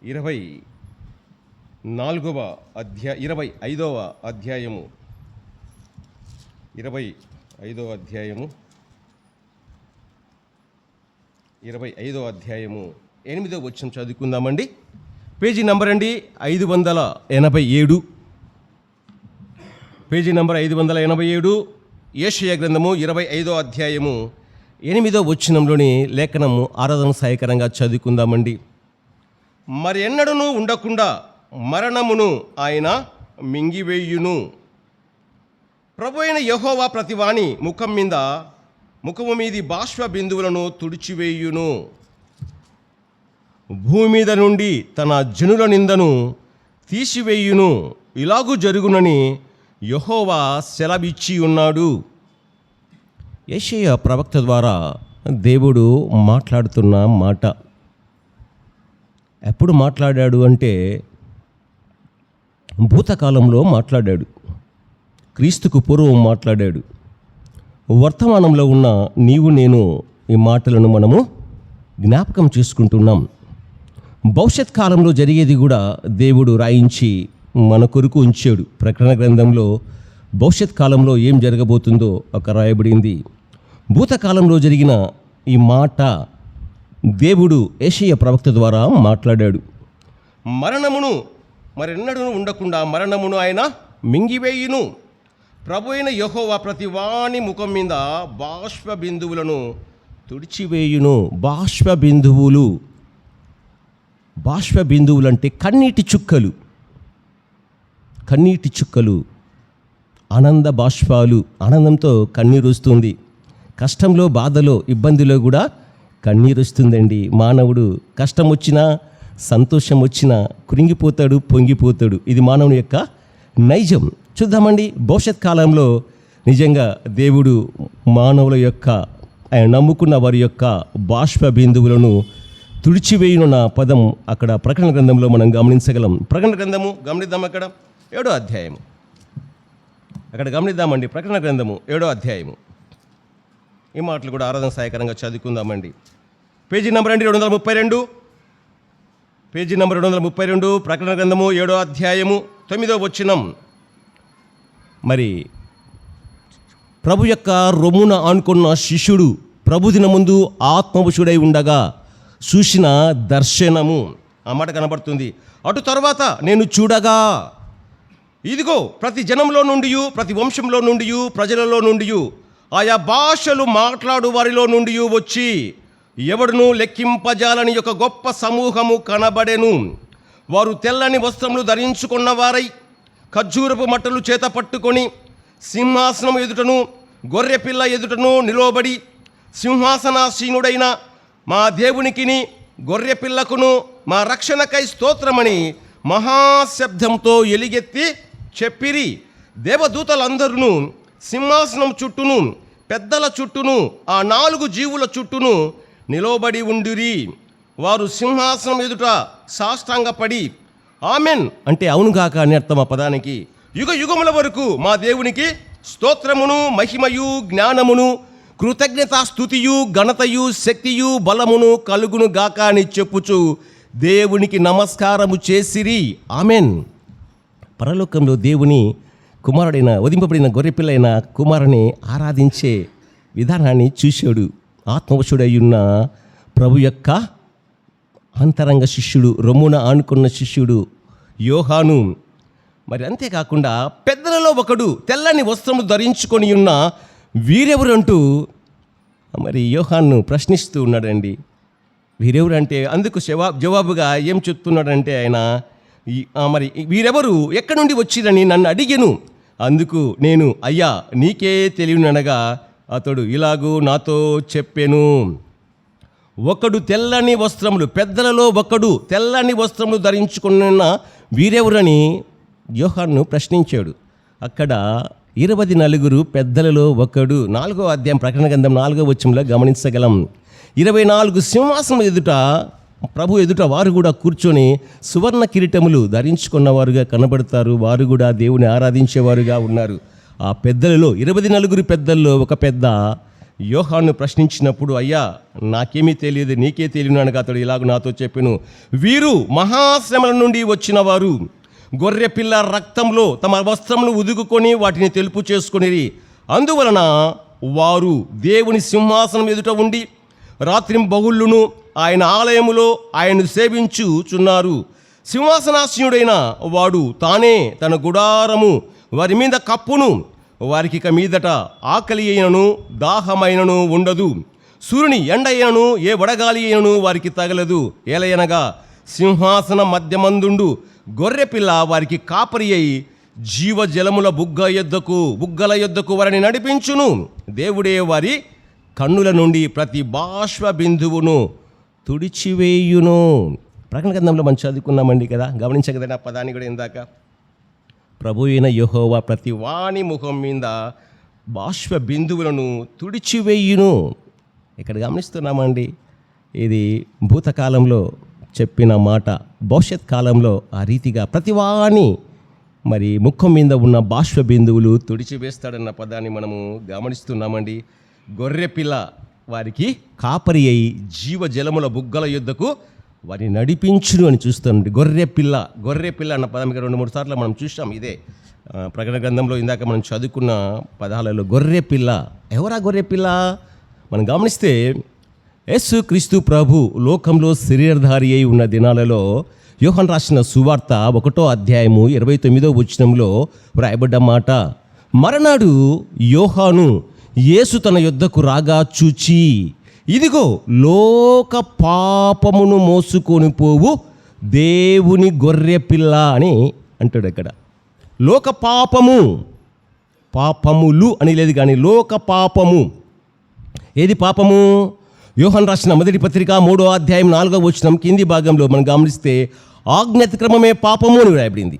25వ అధ్యాయము 8వ వచనం చదువుకుందామండి. పేజీ నంబర్ అండి 587, పేజీ నంబర్ 587, యెషయా గ్రంథము 25వ అధ్యాయము 8వ వచనంలోని లేఖనము ఆరాధన సహాయకరంగా చదువుకుందామండి. మరి ఎన్నడూనూ ఉండకుండా మరణమును ఆయన మింగివేయును. ప్రభు అయిన యెహోవా ప్రతివాని ముఖము మీది బాష్ప బిందువులను తుడిచివేయును. భూమి మీద నుండి తన జనుల నిందను తీసివేయును. ఇలాగూ జరుగునని యెహోవా సెలవిచ్చి ఉన్నాడు. యెషయా ప్రవక్త ద్వారా దేవుడు మాట్లాడుతున్న మాట. ఎప్పుడు మాట్లాడాడు అంటే భూతకాలంలో మాట్లాడాడు, క్రీస్తుకు పూర్వం మాట్లాడాడు. వర్తమానంలో ఉన్న నీవు నేను ఈ మాటలను మనము జ్ఞాపకం చేసుకుంటున్నాం. భవిష్యత్ కాలంలో జరిగేది కూడా దేవుడు రాయించి మన కొరకు ఉంచాడు. ప్రకటన గ్రంథంలో భవిష్యత్ కాలంలో ఏం జరగబోతుందో ఒక రాయబడింది. భూతకాలంలో జరిగిన ఈ మాట దేవుడు యెషయా ప్రవక్త ద్వారా మాట్లాడాడు. మరణమును మరెన్నడూ ఉండకుండా మరణమును ఆయన మింగివేయును. ప్రభు అయిన యెహోవా ప్రతి వాని ముఖం మీద బాష్ప బిందువులను తుడిచివేయును. బాష్ప బిందువులు అంటే కన్నీటి చుక్కలు, ఆనంద బాష్పాలు. ఆనందంతో కన్నీరు వస్తుంది, కష్టంలో, బాధలో, ఇబ్బందిలో కూడా కన్నీరు వస్తుందండి. మానవుడు కష్టం వచ్చినా, సంతోషం వచ్చినా కృంగిపోతాడు, పొంగిపోతాడు. ఇది మానవుని యొక్క నైజం. చూద్దామండి, భవిష్యత్ కాలంలో నిజంగా దేవుడు మానవుల యొక్క, ఆయన నమ్ముకున్న వారి యొక్క బాష్ప బిందువులను తుడిచివేయునున్న పదం అక్కడ ప్రకటన గ్రంథంలో మనం గమనించగలం. ప్రకటన గ్రంథము గమనిద్దాం, అక్కడ 7వ అధ్యాయము, అక్కడ గమనిద్దామండి. ప్రకటన గ్రంథము 7వ అధ్యాయము. ఈ మాటలు కూడా ఆరాధన సహాయకరంగా చదువుకుందామండి. పేజీ నంబర్ అండి 232, పేజీ నంబర్ 232, ప్రకటన గ్రంథము 7వ అధ్యాయము 9వ వచనం. మరి ప్రభు యొక్క రొమ్మున ఆనుకున్న శిష్యుడు ప్రభు దిన ముందు ఆత్మవశుడై ఉండగా చూసిన దర్శనము. ఆ మాట కనబడుతుంది. అటు తర్వాత నేను చూడగా, ఇదిగో ప్రతి జనంలో నుండి, ప్రతి వంశంలో నుండి, ప్రజలలో నుండి, ఆయా భాషలు మాట్లాడు వారిలో నుండి వచ్చి ఎవడును లెక్కింపజాలని ఒక గొప్ప సమూహము కనబడెను. వారు తెల్లని వస్త్రములు ధరించుకున్న వారై ఖర్జూరపు మట్టలు చేత పట్టుకొని సింహాసనం ఎదుటను గొర్రెపిల్ల ఎదుటను నిలబడి సింహాసనాసీనుడైన మా దేవునికిని గొర్రెపిల్లకును మా రక్షణకై స్తోత్రమని మహాశబ్దంతో ఎలుగెత్తి చెప్పిరి. దేవదూతలందరూ సింహాసనం చుట్టూను, పెద్దల చుట్టూను, ఆ 4 జీవుల చుట్టూను నిలబడి ఉండిరి. వారు సింహాసనం ఎదుట సాష్టాంగపడి ఆమెన్ అంటే అవునుగాక అని అర్థం ఆ పదానికి. యుగ యుగముల వరకు మా దేవునికి స్తోత్రమును, మహిమయు, జ్ఞానమును, కృతజ్ఞతా స్తుతియు, ఘనతయు, శక్తియు, బలమును కలుగును గాక అని చెప్పుచు దేవునికి నమస్కారము చేసిరి. ఆమెన్. పరలోకంలో దేవుని కుమారుడైన, వధింపబడిన గొర్రెపిల్లైన కుమారుని ఆరాధించే విధానాన్ని చూశాడు. ఆత్మవశుడయ్యున్న ప్రభు యొక్క అంతరంగ శిష్యుడు, రొమ్మున ఆనుకున్న శిష్యుడు యోహాను. మరి అంతేకాకుండా పెద్దలలో ఒకడు తెల్లని వస్త్రము ధరించుకొని ఉన్న వీరెవరు అంటూ మరి యోహాను ప్రశ్నిస్తూ ఉన్నాడండి. వీరెవరు అంటే అందుకు జవాబుగా ఏం చెప్తున్నాడంటే ఆయన, మరి వీరెవరు ఎక్కడి నుండి వచ్చిరని నన్ను అడిగెను. అందుకు నేను, అయ్యా నీకే తెలియననగా అతడు ఇలాగూ నాతో చెప్పెను. ఒకడు తెల్లని వస్త్రములు, పెద్దలలో ఒకడు తెల్లని వస్త్రములు ధరించుకున్న వీరెవరని యోహాను ప్రశ్నించాడు. అక్కడ 24 పెద్దలలో ఒకడు. 4వ అధ్యాయం ప్రకటన గ్రంథం 4వ వచనంలో గమనించగలం. 24 సింహాసనం ఎదుట, ప్రభు ఎదుట వారు కూడా కూర్చొని సువర్ణ కిరీటములు ధరించుకున్నవారుగా కనబడతారు. వారు కూడా దేవుని ఆరాధించేవారుగా ఉన్నారు. ఆ పెద్దలలో 24 పెద్దల్లో ఒక పెద్ద యోహాను ప్రశ్నించినప్పుడు, అయ్యా నాకేమీ తెలియదు, నీకే తెలియను అనగా అతడు ఇలాగ నాతో చెప్పెను, వీరు మహాశ్రమల నుండి వచ్చిన వారు గొర్రె పిల్ల రక్తంలో తమ వస్త్రములు ఉదుకుకొని వాటిని తెలుపు చేసుకొనిరి. అందువలన వారు దేవుని సింహాసనం ఎదుట ఉండి రాత్రింబగళ్ళును ఆయన ఆలయములో ఆయన్ను సేవించుచున్నారు. సింహాసనాసీనుడైన వాడు తానే తన గుడారము వారి మీద కప్పును. వారికి ఇక మీదట ఆకలి అయినను దాహమైనను ఉండదు. సూర్యుని ఎండ అయినను ఏ వడగాలి అయినను వారికి తగలదు. ఏలయనగా సింహాసన మధ్యమందుండు గొర్రెపిల్ల వారికి కాపరి అయి జీవజలముల బుగ్గల యొద్దకు వారిని నడిపించును. దేవుడే వారి కన్నుల నుండి ప్రతి బాష్ప బిందువును తుడిచివేయును. ప్రకటన గ్రంథంలో మనం చదువుకున్నామండి కదా, గమనించగదా ఆ పదాన్ని కూడా ఇందాక. ప్రభు అయిన యెహోవా ప్రతి వాని ముఖం మీద బాష్ప బిందువులను తుడిచివేయును. ఇక్కడ గమనిస్తున్నామండి, ఇది భూతకాలంలో చెప్పిన మాట. భవిష్యత్ కాలంలో ఆ రీతిగా ప్రతివాని మరి ముఖం మీద ఉన్న బాష్ప బిందువులు తుడిచివేస్తాడన్న పదాన్ని మనము గమనిస్తున్నామండి. గొర్రెపిల్ల వారికి కాపరి అయి జీవజలముల బుగ్గల యొద్దకు వారిని నడిపించును అని చూస్తామండి. గొర్రెపిల్ల అన్న పదం 2-3 సార్లు మనం చూసాం. ఇదే ప్రకటన గ్రంథంలో ఇందాక మనం చదువుకున్న పదాలలో గొర్రెపిల్ల. ఎవరా గొర్రెపిల్ల? మనం గమనిస్తే యేసు క్రీస్తు ప్రభు లోకంలో శరీరధారి అయి ఉన్న దినాలలో యోహాను రాసిన సువార్త 1వ అధ్యాయము 29వ వచనంలో వ్రాయబడ్డ మాట, మరనాడు యోహాను యేసు తన యొద్దకు రాగా చూచి, ఇదిగో లోక పాపమును మోసుకొని పోవు దేవుని గొర్రె పిల్ల అని అంటాడు. అక్కడ లోక పాపములు అని లేదు కానీ లోక పాపము. ఏది పాపము? యోహాను రాసిన మొదటి పత్రిక 3వ అధ్యాయం 4వ వచనం కింది భాగంలో మనం గమనిస్తే ఆజ్ఞ అతిక్రమమే పాపము అని వ్రాయబడింది.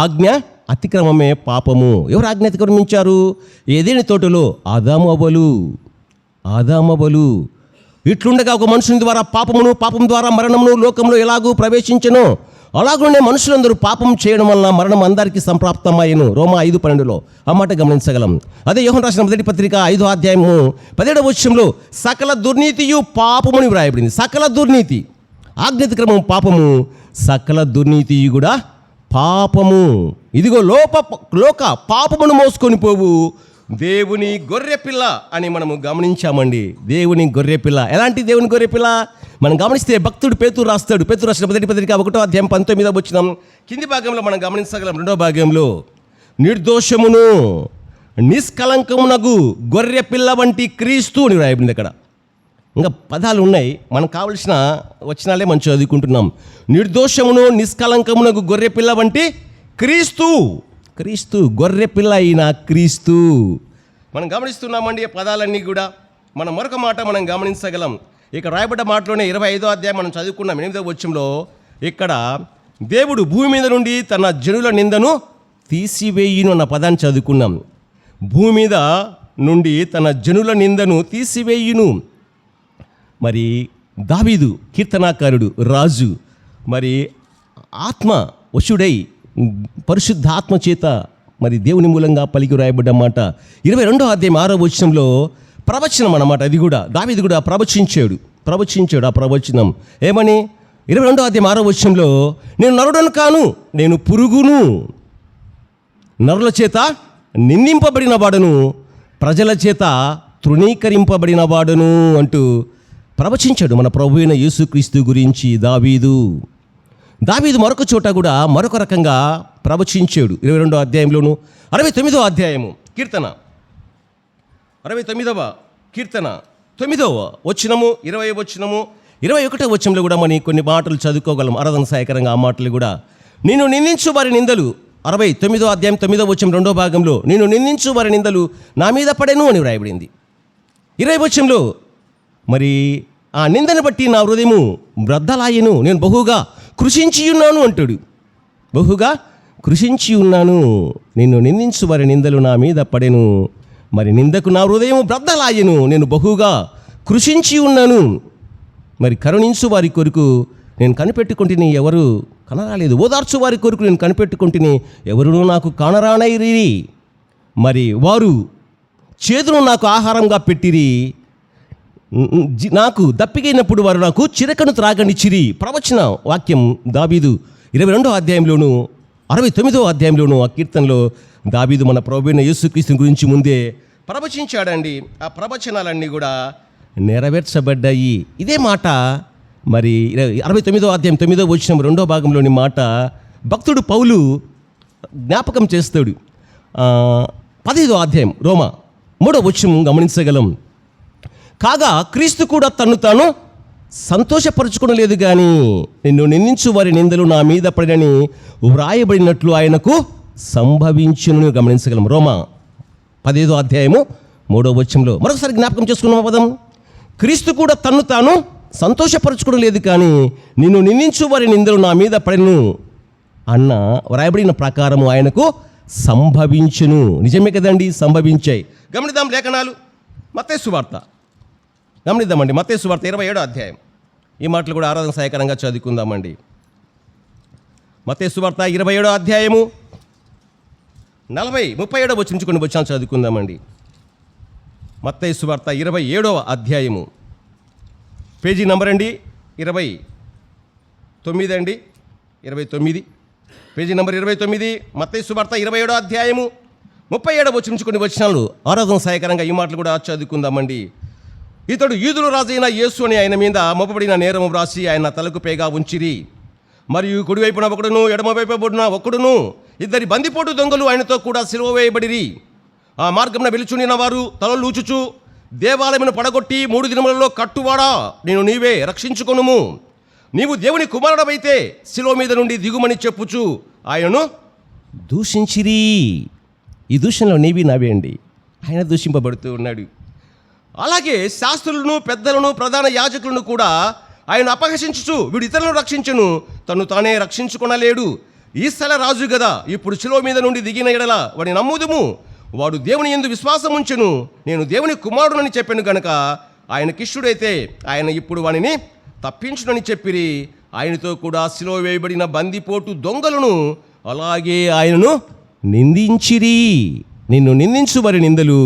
ఆజ్ఞ అతిక్రమమే పాపము. ఎవరు ఆజ్ఞ అతిక్రమించారు? ఏదేని తోటలో ఆదాము అవ్వలు. ఇట్లుండగా ఒక మనుషుని ద్వారా పాపం ద్వారా మరణమును లోకంలో ఎలాగూ ప్రవేశించెనో అలాగనే మనుషులందరూ పాపం చేయడం వలన మరణం అందరికీ సంప్రాప్తమయ్యను. రోమా 5:12 ఆ మాట గమనించగలం. అదే యోహాను రాసిన మొదటి పత్రిక 5వ అధ్యాయము 17వ వచనంలో సకల దుర్నీతియు పాపముని వ్రాయబడింది. సకల దుర్నీతి, ఆజ్ఞాతిక్రమం పాపము, సకల దుర్నీతి కూడా పాపము. ఇదిగో లోక పాపమును మోసుకొని పోవు దేవుని గొర్రెపిల్ల అని మనము గమనించామండి. దేవుని గొర్రెపిల్ల. ఎలాంటి దేవుని గొర్రెపిల్ల? మనం గమనిస్తే భక్తుడు పేతురు రాసిన మొదటి పత్రిక 1వ అధ్యాయం 19వ వచనం కింది భాగంలో మనం గమనించగలం. 2వ భాగంలో నిర్దోషమును నిష్కలంకమునగు గొర్రెపిల్ల వంటి క్రీస్తు అని రాయబడింది. అక్కడ ఇంకా పదాలు ఉన్నాయి, మనకు కావలసిన వచనాలే మనం చదువుకుంటున్నాం. నిర్దోషమును నిష్కలంకమునగు గొర్రెపిల్ల వంటి క్రీస్తు గొర్రెపిల్ల అయిన క్రీస్తు. మనం గమనిస్తున్నామండి ఈ పదాలన్నీ కూడా. మనం మరొక మాట మనం గమనించగలం. ఇక్కడ రాయబడ్డ మాటలోనే 25వ అధ్యాయం మనం చదువుకున్నాం 8వ వచనంలో. ఇక్కడ దేవుడు భూమి మీద నుండి తన జనుల నిందను తీసివేయును అన్న పదాన్ని చదువుకున్నాం. భూమి మీద నుండి తన జనుల నిందను తీసివేయును. మరి దావీదు కీర్తనాకారుడు, రాజు, మరి ఆత్మ వశుడై పరిశుద్ధాత్మ చేత మరి దేవుని మూలంగా పలికి రాయబడ్డ మాట 22వ అధ్యాయం 6వ వచనంలో ప్రవచనం అన్నమాట. అది కూడా దావీదు కూడా ప్రవచించాడు. ఆ ప్రవచనం ఏమని? 22వ అధ్యాయం 6వ వచనంలో, నేను నరుడను కాను, నేను పురుగును, నరుల చేత నిందింపబడిన వాడను, ప్రజల చేత తృణీకరింపబడిన వాడను అంటూ ప్రవచించాడు మన ప్రభు అయిన యేసుక్రీస్తు గురించి దావీదు మరొక చోట కూడా మరొక రకంగా ప్రవచించాడు. 22వ అధ్యాయంలోను 69వ అధ్యాయము కీర్తన 69వ కీర్తన 9వ వచనము 20వ వచనము 21వ వచనంలో కూడా మనం కొన్ని మాటలు చదువుకోగలం. ఆరాధన సహాయకరంగా ఆ మాటలు కూడా. నేను నిందించు వారి నిందలు 69వ అధ్యాయం 9వ వచనం 2వ భాగంలో నేను నిందించు వారి నిందలు నా మీద పడెను అని వ్రాయబడింది. 20వ వచనంలో మరి ఆ నిందను బట్టి నా హృదయము బ్రద్దలాయెను, నేను బహుగా కృషించి ఉన్నాను అంటాడు. బహుగా కృషించి ఉన్నాను, నిన్ను నిందించు వారి నిందలు నా మీద పడెను, మరి నిందకు నా హృదయం బ్రద్దలాయెను, నేను బహుగా కృషించి ఉన్నాను. మరి కరుణించు వారి కొరకు నేను కనిపెట్టుకుంటుని, ఎవరు కనరాలేదు. ఓదార్చు వారి కొరకు నేను కనిపెట్టుకుంటుని, ఎవరునూ నాకు కానరానైరి. మరి వారు చేదును నాకు ఆహారంగా పెట్టిరి, నాకు దప్పికైనప్పుడు వారు నాకు చిరకను త్రాగనిచ్చిరి. ప్రవచన వాక్యం దావీదు 22వ అధ్యాయంలోను 69వ అధ్యాయంలోను ఆ కీర్తనలో దావీదు మన ప్రభువైన యేసుక్రీస్తు గురించి ముందే ప్రవచించాడండి. ఆ ప్రవచనాలన్నీ కూడా నెరవేర్చబడ్డాయి. ఇదే మాట మరి 69వ అధ్యాయం 9వ వచనం 2వ భాగంలోని మాట భక్తుడు పౌలు జ్ఞాపకం చేస్తాడు. 15వ అధ్యాయం రోమా 3వ వచనం గమనించగలం. కాగా క్రీస్తు కూడా తన్ను తాను సంతోషపరచుకోలేదు, కానీ నిన్ను నిందించు వారి నిందలు నా మీద పడినని వ్రాయబడినట్లు ఆయనకు సంభవించును గమనించగలం. రోమా 15వ అధ్యాయము 3వ వచనంలో మరొకసారి జ్ఞాపకం చేసుకున్నాం పదం. క్రీస్తు కూడా తన్ను తాను సంతోషపరచుకోవడం లేదు, కానీ నిన్ను నిందించు వారి నిందలు నా మీద పడిను అన్న వ్రాయబడిన ప్రకారము ఆయనకు సంభవించును. నిజమే కదండి, సంభవించాయి. గమనిద్దాం లేఖనాలు. మత్తయి సువార్త గమనిద్దామండి. మత్తయి సువార్త 27వ అధ్యాయం. ఈ మాటలు కూడా ఆరాధన సహాయకరంగా చదువుకుందామండి. మత్తయి సువార్త 27వ అధ్యాయము 37వ వచనం నుంచి కొన్ని వచనాలు చదువుకుందామండి. మత్తయి సువార్త 27వ అధ్యాయము, పేజీ నంబర్ అండి 29 అండి, 29 పేజీ నంబర్ 29. మత్తయి సువార్త 27వ అధ్యాయము 37వ వచనం నుంచి కొన్ని వచనాలు ఆరాధన సహాయకరంగా ఈ మాటలు కూడా చదువుకుందామండి. ఇతడు యూదుల రాజైన యేసు అని ఆయన మీద మోపబడిన నేరము వ్రాసి ఆయన తలకు పేగా ఉంచిరి. మరియు కుడివైపున ఒకడును ఎడమవైపున ఒకడును 2 బందిపోటు దొంగలు ఆయనతో కూడా సిలువ వేయబడిరి. ఆ మార్గమున వెలుచుండిన వారు తలలు లూచుచు, దేవాలయమును పడగొట్టి 3 దినములలో కట్టువాడా నేను నీవే రక్షించుకొనుము, నీవు దేవుని కుమారుడవైతే సిలువ మీద నుండి దిగుమని చెప్పుచు ఆయనను దూషించిరి. ఈ దూషణలో నీవి నావే అండి. ఆయన దూషింపబడుతూ ఉన్నాడు. అలాగే శాస్త్రులను, పెద్దలను, ప్రధాన యాజకులను కూడా ఆయన అపహసించుచు వీడు ఇతరులను రక్షించును, తను తానే రక్షించుకొనలేడు. ఈ స్థల రాజు గదా, ఇప్పుడు శిలువ మీద నుండి దిగిన ఎడల వాడిని నమ్ముదుము, వాడు దేవుని యందు విశ్వాసం ఉంచును, నేను దేవుని కుమారుడని చెప్పాను గనుక ఆయనకిష్టుడైతే ఆయన ఇప్పుడు వానిని తప్పించునని చెప్పిరి. ఆయనతో కూడా శిలువ వేయబడిన బందిపోటు దొంగలను అలాగే ఆయనను నిందించిరి. నిన్ను నిందించు వారి నిందలు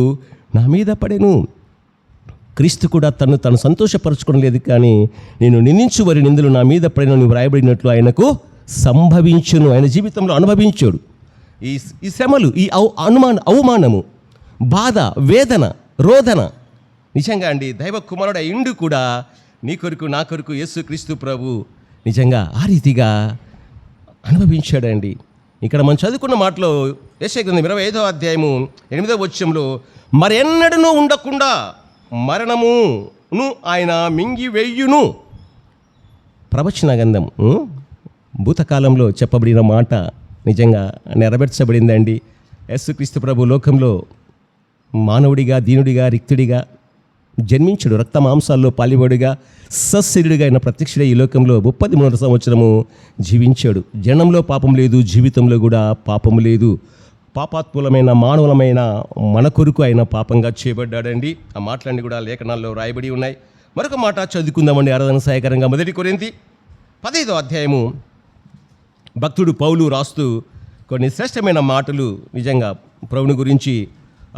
నా మీద పడెను. క్రీస్తు కూడా తను సంతోషపరచుకోవడం లేదు, కానీ నేను నిందించు వారి నిందలు నా మీద పడిన వ్రాయబడినట్లు ఆయనకు సంభవించును. ఆయన జీవితంలో అనుభవించాడు ఈ శ్రమలు, ఈ అవమానము, బాధ, వేదన, రోదన. నిజంగా అండి, దైవ కుమారుడు అయిండు కూడా నీ కొరకు నా కొరకు యేసుక్రీస్తు ప్రభు నిజంగా ఆ రీతిగా అనుభవించాడండి. ఇక్కడ మనం చదువుకున్న మాటలో యెషయా గ్రంథం 25వ అధ్యాయము 8వ వచనంలో మరెన్నడూ ఉండకుండా మరణమును ఆయన మింగివేయును. ప్రవచన గ్రంథం భూతకాలంలో చెప్పబడిన మాట నిజంగా నెరవేర్చబడిందండి. యేసుక్రీస్తు ప్రభు లోకంలో మానవుడిగా, దీనుడిగా, రిక్తుడిగా జన్మించుడు, రక్త మాంసాల్లో పాలివాడుగా, సశరీరుడిగా ఆయన ప్రత్యక్షుడే ఈ లోకంలో 33 సంవత్సరము జీవించాడు. జనంలో పాపం లేదు, జీవితంలో కూడా పాపం లేదు. పాపాత్ములమైన మానవులమైన మన కొరకు ఆయన పాపంగా చేయబడ్డాడండి. ఆ మాటలన్నీ కూడా లేఖనాల్లో రాయబడి ఉన్నాయి. మరొక మాట చదువుకుందామండి ఆరాధన సహాయకరంగా. 1 కొరింథీ 15వ అధ్యాయము భక్తుడు పౌలు రాస్తూ కొన్ని శ్రేష్టమైన మాటలు నిజంగా ప్రభుని గురించి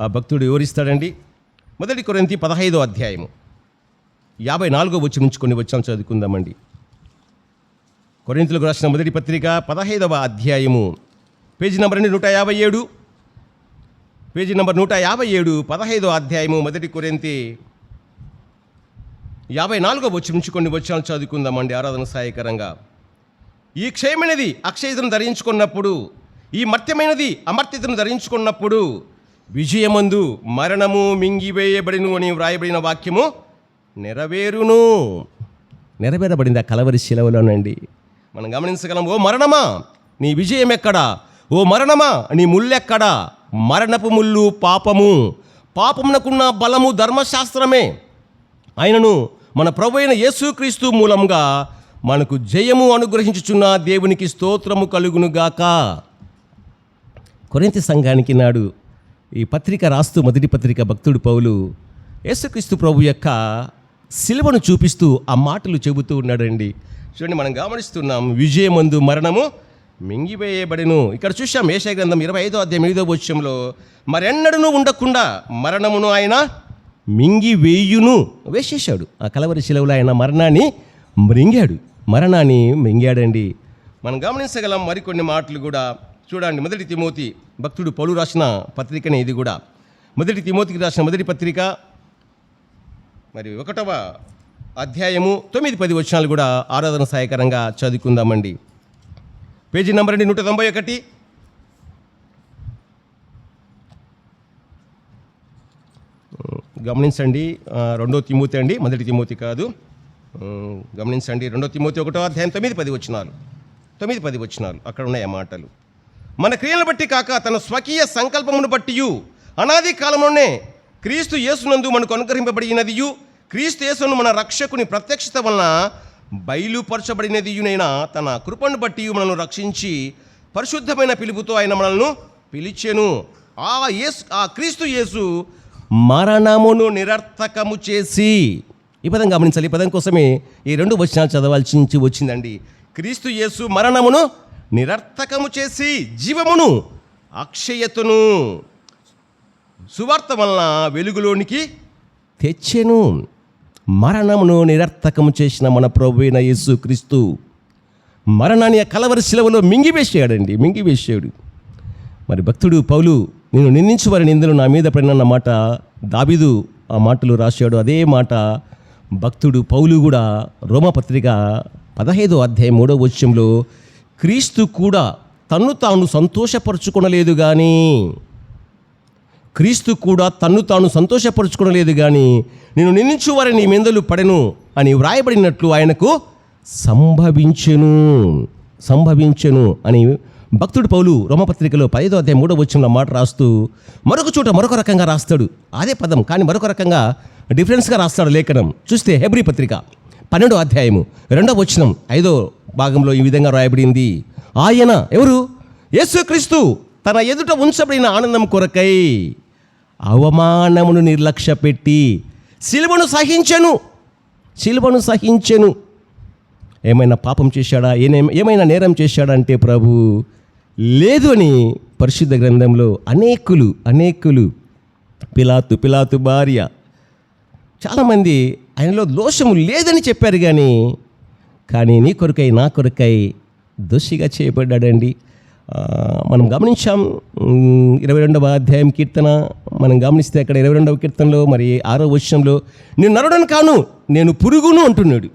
ఆ భక్తుడు వివరిస్తాడండి. 1 కొరింథీ 15వ అధ్యాయము 54వ వచనం నుంచి కొన్ని వచనాలు చదువుకుందామండి. కొరింథీయులకు రాసిన మొదటి పత్రిక 15వ అధ్యాయము, పేజీ నంబర్ 157, పేజీ నంబర్ 157, 15వ అధ్యాయము 1 కొరింథీ 54వ వచనం నుంచి కొన్ని వచనాలు చదువుకుందామండి ఆరాధన సహాయకరంగా. ఈ క్షయమైనది అక్షయతను ధరించుకున్నప్పుడు, ఈ మర్త్యమైనది అమర్త్యతను ధరించుకున్నప్పుడు విజయమందు మరణము మింగివేయబడిను అని వ్రాయబడిన వాక్యము నెరవేరును. నెరవేరబడింది ఆ కలవరి శిలవలోనండి. మనం గమనించగలం. ఓ మరణమా నీ విజయం ఎక్కడా? ఓ మరణమా నీ ముళ్ళెక్కడా? మరణపు ముళ్ళు పాపము, పాపమునకున్న బలము ధర్మశాస్త్రమే. ఆయనను మన ప్రభువైన యేసుక్రీస్తు మూలంగా మనకు జయము అనుగ్రహించుచున్న దేవునికి స్తోత్రము కలుగునుగాక. కొరింథీ సంఘానికి నాడు ఈ పత్రిక రాస్తూ మొదటి పత్రిక భక్తుడు పౌలు యేసుక్రీస్తు ప్రభు యొక్క శిలువను చూపిస్తూ ఆ మాటలు చెబుతూ ఉన్నాడండి. చూడండి, మనం గమనిస్తున్నాం. విజయమందు మరణము మింగివేయబడెను. ఇక్కడ చూసాం యెషయా గ్రంథం 25వ అధ్యాయం 8వ వచనంలో మరెన్నడూ ఉండకుండా మరణమును ఆయన వేసేశాడు. ఆ కలవరి శిలువలో ఆయన మరణాన్ని మృంగాడండి. మనం గమనించగలం మరికొన్ని మాటలు కూడా. చూడండి, 1 తిమోతి, భక్తుడు పౌలు రాసిన పత్రికనే ఇది కూడా. 1 తిమోతికి రాసిన మొదటి పత్రిక మరి 1వ అధ్యాయము 9-10 వచనాలు కూడా ఆరాధన సహాయకరంగా చదువుకుందామండి. పేజీ నంబర్ అండి 191. గమనించండి, 2 తిమోతి అండి, 1 తిమోతి కాదు. గమనించండి, 2 తిమోతి 1వ అధ్యాయం 9-10 వచనాలు అక్కడ ఉన్నాయి ఆ మాటలు. మన క్రియలను బట్టి కాక తన స్వకీయ సంకల్పమును బట్టియు అనాది కాలంలోనే క్రీస్తు యేసునందు మనకు అనుగ్రహింపబడినదియు క్రీస్తు యేసును మన రక్షకుని ప్రత్యక్షత వలన బయలుపరచబడినదియునైనా తన కృపను బట్టి మనల్ని రక్షించి పరిశుద్ధమైన పిలుపుతో ఆయన మనల్ని పిలిచెను. ఆ క్రీస్తు యేసు మరణమును నిరర్థకము చేసి, ఈ పదం గమనించాలి. ఈ పదం కోసమే ఈ 2 వచనాలు చదవాల్సి వచ్చిందండి. క్రీస్తు యేసు మరణమును నిరర్థకము చేసి జీవమును అక్షయతను సువార్త వలన వెలుగులోనికి తెచ్చెను. మరణమును నిరర్థకము చేసిన మన ప్రభువైన యేసు క్రీస్తు మరణాన్ని కలవరి శిలువలో మింగివేశాడు. మరి భక్తుడు పౌలు, నేను నిందించు వారి నిందలు నా మీద పడినన్న మాట దావీదు ఆ మాటలు రాశాడు. అదే మాట భక్తుడు పౌలు కూడా రోమపత్రిక 15వ అధ్యాయం 3వ వచనంలో, క్రీస్తు కూడా తన్ను తాను సంతోషపరచుకొనలేదు కానీ నేను నిందించు వారిని నిందలు పడెను అని వ్రాయబడినట్లు ఆయనకు సంభవించెను అని భక్తుడు పౌలు రోమపత్రికలో 15వ అధ్యాయం 3వ వచనంలో మాట రాస్తూ మరొక చోట మరొక రకంగా రాస్తాడు. అదే పదం కానీ మరొక రకంగా డిఫరెన్స్గా రాస్తాడు లేఖనం. చూస్తే హెబ్రీ పత్రిక 12వ అధ్యాయము 2వ వచనం 5వ భాగంలో ఈ విధంగా రాయబడింది. ఆయన ఎవరు? యేసుక్రీస్తు తన ఎదుట ఉంచబడిన ఆనందం కొరకై అవమానమును నిర్లక్ష్యపెట్టి సిలువను సహించెను. ఏమైనా పాపం చేశాడా, ఏమైనా నేరం చేశాడా అంటే ప్రభు లేదు అని పరిశుద్ధ గ్రంథంలో అనేకులు పిలాతు భార్య చాలామంది ఆయనలో దోషము లేదని చెప్పారు. కానీ నీ కొరకై నా కొరకై దోషిగా చేయబడ్డాడండి. మనం గమనించాం 22వ అధ్యాయం కీర్తన మనం గమనిస్తే అక్కడ 22వ కీర్తనలో మరి 6వ వచనంలో నేను నరుడను కాను, నేను పురుగును అంటున్నాడు.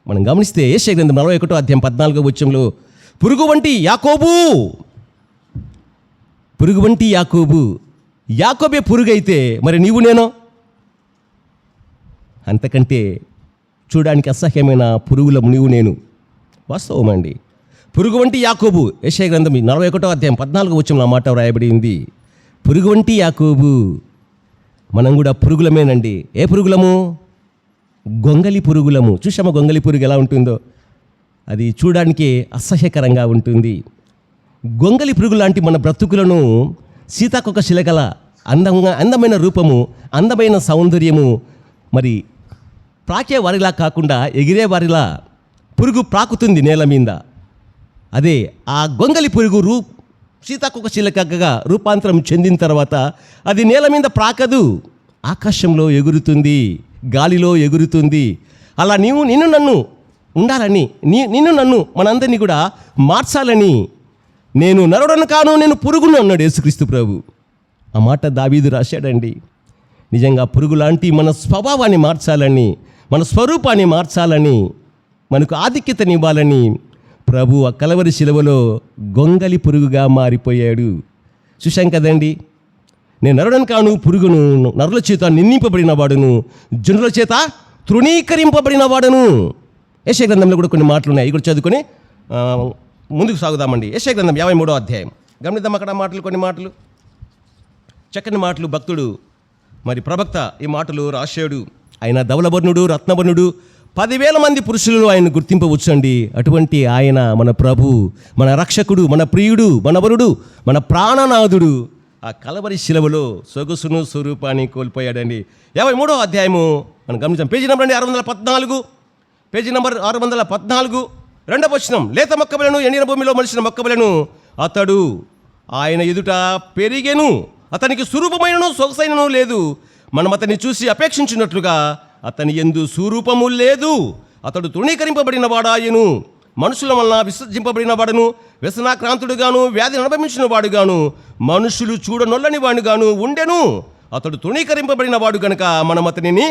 మనం గమనిస్తే యెషయా గ్రంథం 41వ అధ్యాయం 14వ వచనంలో పురుగు వంటి యాకోబే పురుగైతే మరి నీవు నేను అంతకంటే చూడడానికి అసహ్యమైన పురుగులము నీవు నేను. వాస్తవమండి. పురుగు వంటి యాకోబు, యెషయా గ్రంథం 41వ అధ్యాయం 14వ వచనంలో మాట వ్రాయబడింది. పురుగు వంటి యాకోబు. మనం కూడా పురుగులమేనండి. ఏ పురుగులము? గొంగలి పురుగులము. చూసామా గొంగలి పురుగు ఎలా ఉంటుందో? అది చూడడానికి అసహ్యకరంగా ఉంటుంది. గొంగలి పురుగు లాంటి మన బ్రతుకులను సీతాకొక శిలకల అందమైన రూపము, అందమైన సౌందర్యము, మరి ప్రాకే వారిలా కాకుండా ఎగిరే వారిలా పురుగు ప్రాకుతుంది నేల మీద. అదే ఆ గొంగలి పురుగు సీతాకొక శిలకగా రూపాంతరం చెందిన తర్వాత అది నేల మీద ప్రాకదు, ఆకాశంలో ఎగురుతుంది, గాలిలో ఎగురుతుంది. అలా నిన్ను నన్ను ఉండాలని, నిన్ను నన్ను మనందరినీ కూడా మార్చాలని, నేను నరుడను కాను, నేను పురుగును అన్నాడు యేసుక్రీస్తు ప్రభు. ఆ మాట దావీదు రాశాడండి. నిజంగా పురుగు లాంటి మన స్వభావాన్ని మార్చాలని, మన స్వరూపాన్ని మార్చాలని, మనకు ఆధిక్యతనివ్వాలని ప్రభు ఆ కలవరి శిలువలో గొంగలి పురుగుగా మారిపోయాడు. చూశాం కదండి. నేను నరుడను కాను, పురుగును, నరుల చేత నిందింపబడిన వాడును, జనుల చేత తృణీకరింపబడిన వాడును. యెషయా గ్రంథంలో కూడా కొన్ని మాటలు ఉన్నాయి. ఇక్కడ చదువుకొని ముందుకు సాగుదామండి. యెషయా గ్రంథం 53వ అధ్యాయం గమనిద్దాం. అక్కడ కొన్ని మాటలు చక్కని మాటలు. భక్తుడు మరి ప్రవక్త ఈ మాటలు రాశాడు. ఆయన ధవలవర్ణుడు, రత్నవర్ణుడు, 10,000 మంది పురుషులలో ఆయన గుర్తింపవచ్చండి. అటువంటి ఆయన మన ప్రభు, మన రక్షకుడు, మన ప్రియుడు, మన వరుడు, మన ప్రాణనాథుడు ఆ కలవరి శిలువలో సొగసును స్వరూపాన్ని కోల్పోయాడండి. 53వ అధ్యాయము మనం గమనించాం. పేజీ నెంబర్ అండి 614. పేజీ నెంబర్ 614 2వ వచనం. లేత మొక్కబలను, ఎండిన భూమిలో మలిసిన మొక్కబలను అతడు ఆయన ఎదుట పెరిగెను, అతనికి స్వరూపమైనను సొగసైనను లేదు, మనం అతన్ని చూసి అపేక్షించినట్లుగా అతని యందు స్వరూపము లేదు. అతడు తృణీకరింపబడిన వాడాయను, మనుషుల వలన విసర్జింపబడిన వాడును, వ్యసనాక్రాంతుడుగాను, వ్యాధిని అనుభవించిన వాడుగాను, మనుషులు చూడనొల్లని వాడుగాను ఉండెను. అతడు తృణీకరింపబడిన వాడు గనుక మనం అతనిని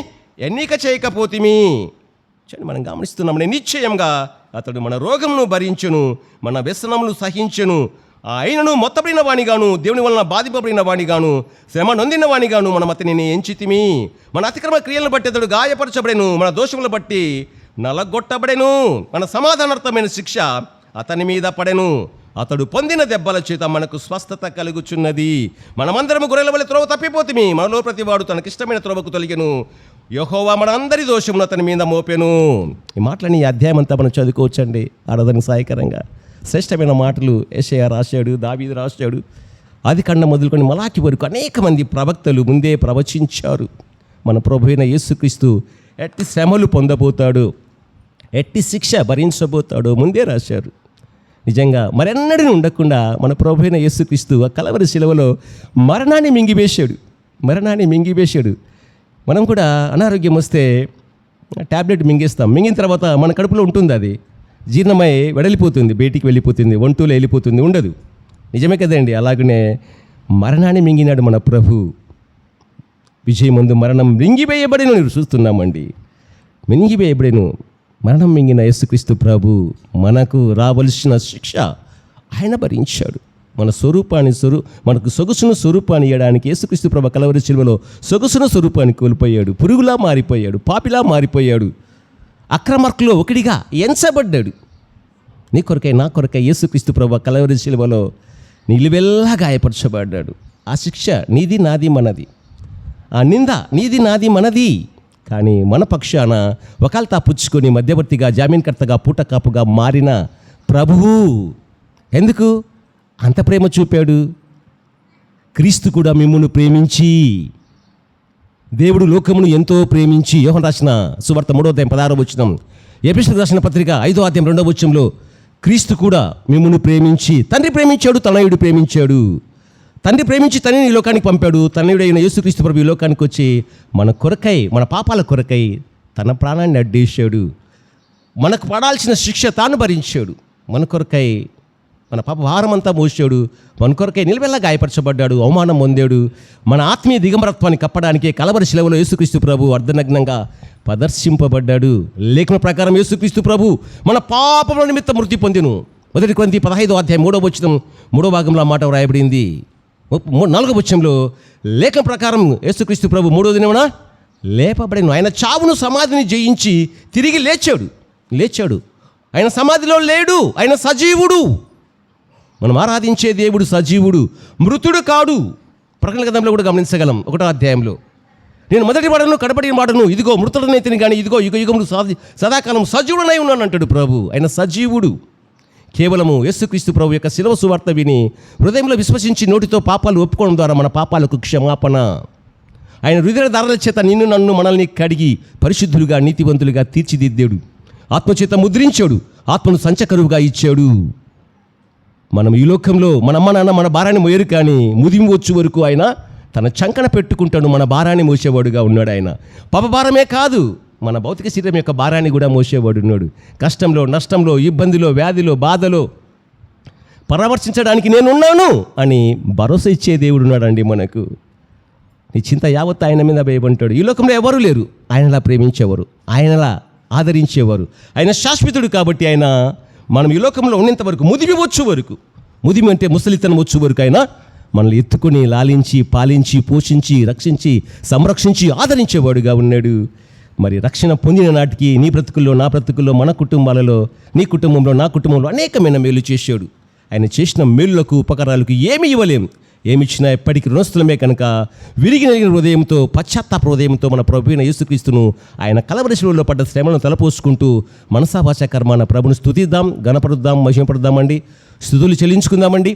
ఎన్నిక చేయకపోతిమి. మనం గమనిస్తున్నామని నిశ్చయంగా అతడు మన రోగమును భరించెను, మన వ్యసనములు సహించెను. ఆయనను మొత్తబడిన వాణిగాను, దేవుని వలన బాధింపబడిన వాణిగాను, శ్రమ నొందిన వాణిగాను మనం అతనిని ఎంచితిమి. మన అతిక్రమ క్రియలను బట్టి అతడు గాయపరచబడెను, మన దోషములను బట్టి నలగొట్టబడెను. మన సమాధానార్థమైన శిక్ష అతని మీద పడెను. అతడు పొందిన దెబ్బల చేత మనకు స్వస్థత కలుగుచున్నది. మనమందరము గొర్రెల వలె త్రోవ తప్పిపోతిమి, మనలో ప్రతివాడు తనకిష్టమైన త్రోవకు తొలగెను. యెహోవా మన అందరి దోషమును అతని మీద మోపెను. ఈ మాటలని ఈ అధ్యాయం అంతా మనం చదువుకోవచ్చండి. ఆరాధనకు సహాయకరంగా శ్రేష్టమైన మాటలు యెషయా రాశాడు, దావీదు రాశాడు. ఆదికాండం మొదలుకొని మలాకి వరకు అనేక మంది ప్రవక్తలు ముందే ప్రవచించారు. మన ప్రభు అయిన యేసుక్రీస్తు ఎట్టి శ్రమలు పొందబోతాడు, ఎట్టి శిక్ష భరించబోతాడో ముందే రాశారు. నిజంగా మరెన్నడూ ఉండకుండా మన ప్రభు అయిన యేసుక్రీస్తు ఆ కలవరి శిలువలో మరణాన్ని మింగివేశాడు. మనం కూడా అనారోగ్యం వస్తే ట్యాబ్లెట్ మింగేస్తాం. మింగిన తర్వాత మన కడుపులో ఉంటుంది, అది జీర్ణమై వెడలిపోతుంది, బయటికి వెళ్ళిపోతుంది, ఒంటూలో వెళ్ళిపోతుంది, ఉండదు. నిజమే కదండి. అలాగనే మరణాన్ని మింగినాడు మన ప్రభు. విజయమందు మరణం మింగివేయబడేను చూస్తున్నామండి. మింగివేయబడేను. మరణం మింగిన యేసుక్రీస్తు ప్రభు మనకు రావలసిన శిక్ష ఆయన భరించాడు. మన స్వరూపాన్ని మనకు సొగసును స్వరూపాన్ని ఇవ్వడానికి యేసుక్రీస్తు ప్రభు కలవరి శిలువలో సొగసును స్వరూపాన్ని కోల్పోయాడు. పురుగులా మారిపోయాడు, పాపిలా మారిపోయాడు, అక్రమార్కులో ఒకటిగా ఎంచబడ్డాడు. నీ కొరకై నా కొరకై యేసుక్రీస్తు ప్రభు కలవరి శిలువలో నిలువెల్లా గాయపరచబడ్డాడు. ఆ శిక్ష నీది నాది మనది, ఆ నింద నీది నాది మనది. కానీ మన పక్షాన వకాల్తా పుచ్చుకొని మధ్యవర్తిగా, జామీన్కర్తగా, పూటకాపుగా మారిన ప్రభువు ఎందుకు అంత ప్రేమ చూపాడు? క్రీస్తు కూడా మిమ్మును ప్రేమించి, దేవుడు లోకమును ఎంతో ప్రేమించి, యోహన్ రాసిన సువార్త 3:16 ఎఫెసీయులకు రాసిన పత్రిక 5:2 క్రీస్తు కూడా మిమ్మును ప్రేమించి, తండ్రి ప్రేమించాడు, తనయుడు ప్రేమించాడు. తండ్రి ప్రేమించి తండ్రిని ఈ లోకానికి పంపాడు. తనయుడైన యేసుక్రీస్తు ప్రభు ఈ లోకానికి వచ్చి మన కొరకై, మన పాపాల కొరకై తన ప్రాణాన్ని అడ్డేశాడు. మనకు పడాల్సిన శిక్ష తాను భరించాడు. మన కొరకై మన పాప భారం అంతా మోసాడు. మన కొరకై నిలవెల్లా గాయపరచబడ్డాడు, అవమానం పొందాడు. మన ఆత్మీయ దిగంబరత్వాన్ని కప్పడానికి కలవరి శిలువలో యేసుక్రీస్తు ప్రభు అర్ధనగ్నంగా ప్రదర్శింపబడ్డాడు. లేఖన ప్రకారం యేసుక్రీస్తు ప్రభు మన పాపముల నిమిత్తం మృతి పొందెను. 1 కొరింథీ 15:3 3వ భాగంలో మాట వ్రాయబడింది. 4వ లేఖన ప్రకారం యేసుక్రీస్తు ప్రభు 3వ దినమున లేపబడెను. ఆయన చావును సమాధిని జయించి తిరిగి లేచాడు. ఆయన సమాధిలో లేడు, ఆయన సజీవుడు. మనం ఆరాధించే దేవుడు సజీవుడు, మృతుడు కాడు. ప్రకటన గ్రంథంలో కూడా గమనించగలం 1వ అధ్యాయంలో, నేను మొదటి వాడను కడపటి వాడను, ఇదిగో మృతుడనైతిని కానీ ఇదిగో యుగములు సదాకాలం సజీవుడనై ఉన్నాను అంటాడు ప్రభు. ఆయన సజీవుడు. కేవలము యేసుక్రీస్తు ప్రభు యొక్క శిలువ సువార్త విని హృదయంలో విశ్వసించి నోటితో పాపాలు ఒప్పుకోవడం ద్వారా మన పాపాలకు క్షమాపణ. ఆయన హృదయ దారుల చేత నిన్ను నన్ను మనల్ని కడిగి పరిశుద్ధులుగా, నీతివంతులుగా తీర్చిదిద్దాడు. ఆత్మచేత ముద్రించాడు, ఆత్మను సంచకరువుగా ఇచ్చాడు. మనం ఈ లోకంలో మన అమ్మ నాన్న మన భారాన్ని మోయరు, కానీ ముదిమి వచ్చు వరకు ఆయన తన చంకన పెట్టుకుంటాడు. మన భారాన్ని మోసేవాడుగా ఉన్నాడు. ఆయన పాపభారమే కాదు, మన భౌతిక శరీరం యొక్క భారాన్ని కూడా మోసేవాడు ఉన్నాడు. కష్టంలో, నష్టంలో, ఇబ్బందిలో, వ్యాధిలో, బాధలో పరామర్శించడానికి నేనున్నాను అని భరోసా ఇచ్చే దేవుడు ఉన్నాడండి మనకు. నీ చింత యావత్ ఆయన మీద వేయమంటాడు. ఈ లోకంలో ఎవరు లేరు ఆయనలా ప్రేమించేవారు, ఆయనలా ఆదరించేవారు. ఆయన శాశ్వతుడు కాబట్టి ఆయన మనం ఈ లోకంలో ఉన్నంత వరకు, ముదిమి అంటే ముసలితనం వచ్చు వరకు ఆయన మనల్ని ఎత్తుకొని లాలించి, పాలించి, పోషించి, రక్షించి, సంరక్షించి, ఆదరించేవాడుగా ఉన్నాడు. మరి రక్షణ పొందిన నాటికి నీ బ్రతుకుల్లో, నా బ్రతుకుల్లో, మన కుటుంబాలలో, నీ కుటుంబంలో, నా కుటుంబంలో అనేకమైన మేలు చేశాడు. ఆయన చేసిన మేలులకు, ఉపకారాలకు ఏమి ఇవ్వలేం. ఏమిచ్చినా ఎప్పటికీ రుణస్థులమే కనుక విరిగి నలిగిన హృదయంతో, పశ్చాత్తాప హృదయంతో మన ప్రభు అయిన యేసుక్రీస్తును ఆయన కలవరి శిలువలో పడ్డ శ్రమలను తలపోసుకుంటూ మనసా భాషా కర్మాన ప్రభుని స్తుతిద్దాం, గణపరుద్దాం, మహిమపరుద్దామండి. స్తుతులు చెల్లించుకుందామండి.